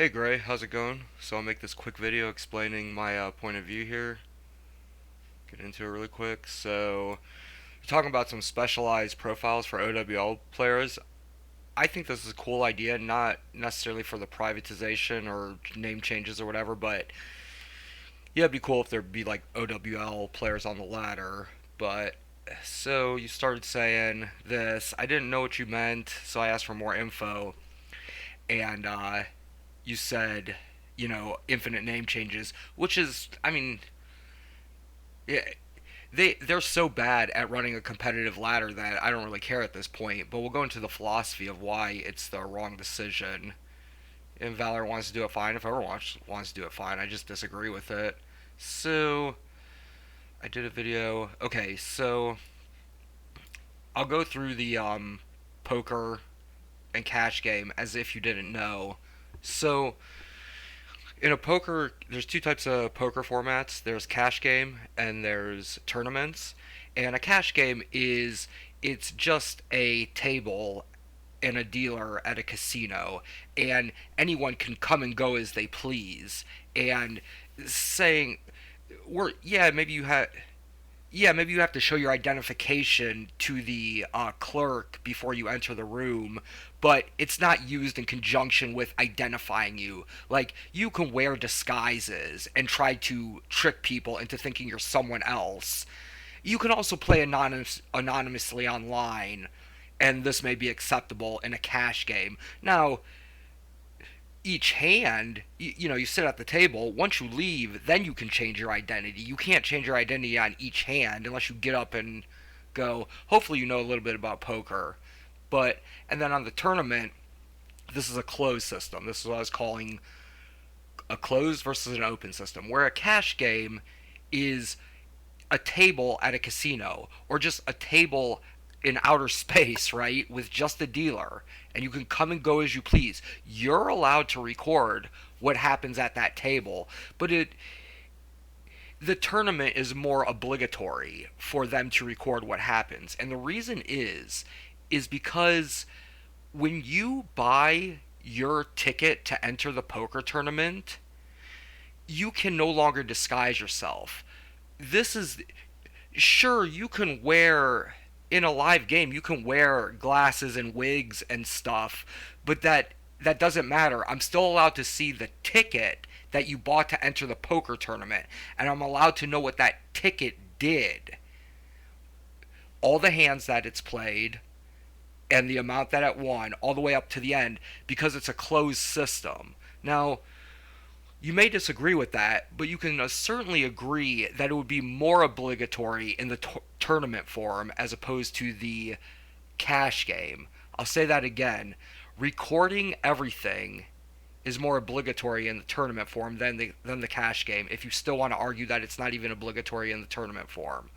Hey Gray, how's it going? So I'll make this quick video explaining my point of view here. Get into it really quick. So, we're talking about some specialized profiles for OWL players. I think this is a cool idea, not necessarily for the privatization or name changes or whatever, but yeah, it'd be cool if there'd be like OWL players on the ladder. But so you started saying this. I didn't know what you meant, so I asked for more info, and you said, infinite name changes, which is, I mean, yeah, they're so bad at running a competitive ladder that I don't really care at this point. But we'll go into the philosophy of why it's the wrong decision. If Valor wants to do it, fine. If Overwatch wants to do it, fine. I just disagree with it. So I did a video. Okay, so I'll go through the poker and cash game as if you didn't know. So in a poker, there's two types of poker formats. There's cash game and there's tournaments. And a cash game is it's just a table and a dealer at a casino, and anyone can come and go as they please. And saying, we're maybe you have to show your identification to the clerk before you enter the room, but it's not used in conjunction with identifying you. Like, you can wear disguises and try to trick people into thinking you're someone else. You can also play anonymously online, and this may be acceptable in a cash game. Now, each hand, you sit at the table. Once you leave, then you can change your identity. You can't change your identity on each hand unless you get up and go. Hopefully, you know a little bit about poker. And then on the tournament, this is a closed system. This is what I was calling a closed versus an open system, where a cash game is a table at a casino or just a table in outer space, right, with just a dealer, and you can come and go as you please. You're allowed to record what happens at that table, but the tournament is more obligatory for them to record what happens. And the reason is because when you buy your ticket to enter the poker tournament, you can no longer disguise yourself. This is sure you can wear in a live game, you can wear glasses and wigs and stuff, but that doesn't matter. I'm still allowed to see the ticket that you bought to enter the poker tournament, and I'm allowed to know what that ticket did. All the hands that it's played and the amount that it won all the way up to the end, because it's a closed system. Now, you may disagree with that, but you can certainly agree that it would be more obligatory in the tournament form as opposed to the cash game. I'll say that again. Recording everything is more obligatory in the tournament form than the cash game, if you still want to argue that it's not even obligatory in the tournament form,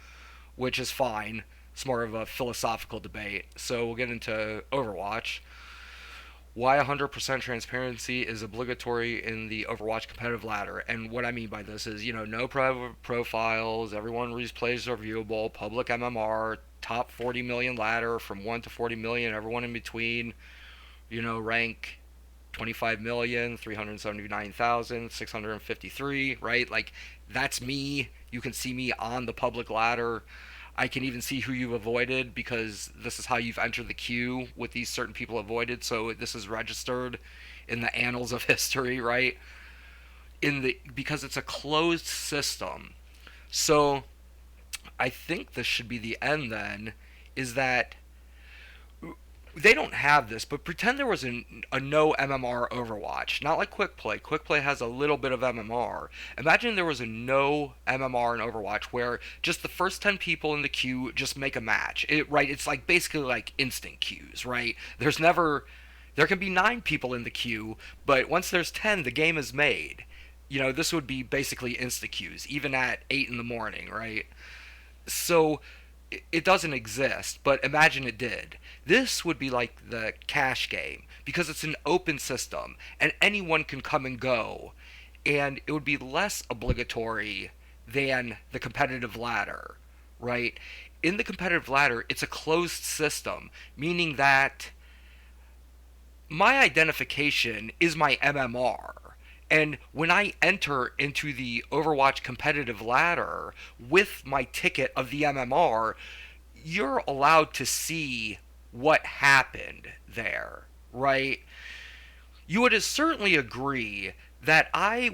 which is fine. It's more of a philosophical debate. So we'll get into Overwatch. Why 100% transparency is obligatory in the Overwatch competitive ladder. And what I mean by this is, no private profiles, everyone plays are viewable, public MMR, top 40 million ladder from 1 to 40 million, everyone in between, rank 25 million, 379,653, right? Like, that's me. You can see me on the public ladder. I can even see who you've avoided because this is how you've entered the queue with these certain people avoided. So this is registered in the annals of history, right? Because it's a closed system. So I think this should be the end then, is that they don't have this, but pretend there was a no MMR Overwatch. Not like Quick Play. Quick Play has a little bit of MMR. Imagine there was a no MMR in Overwatch where just the first 10 people in the queue just make a match. Right? It's like basically like instant queues, right? There can be 9 people in the queue, but once there's 10, the game is made. This would be basically insta queues, even at 8 in the morning, right? So it doesn't exist, but imagine it did. This would be like the cash game because it's an open system and anyone can come and go, and it would be less obligatory than the competitive ladder, right? In the competitive ladder, it's a closed system, meaning that my identification is my MMR. And when I enter into the Overwatch competitive ladder with my ticket of the MMR, you're allowed to see what happened there, right? You would certainly agree that I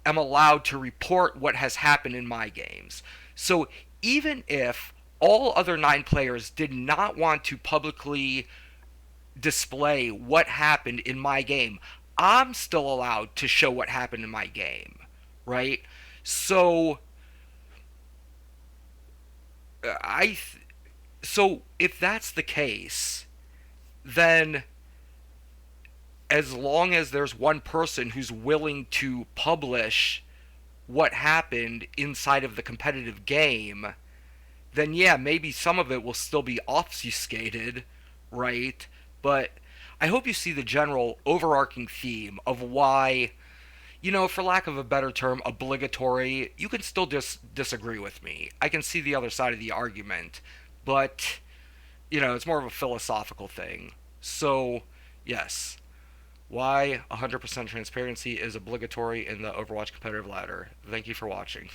am allowed to report what has happened in my games. So even if all other 9 players did not want to publicly display what happened in my game, I'm still allowed to show what happened in my game, right? So I so if that's the case, then as long as there's one person who's willing to publish what happened inside of the competitive game, then yeah, maybe some of it will still be obfuscated, right? But I hope you see the general overarching theme of why, for lack of a better term, obligatory. You can still just disagree with me. I can see the other side of the argument, but, it's more of a philosophical thing. So, yes, why 100% transparency is obligatory in the Overwatch competitive ladder. Thank you for watching.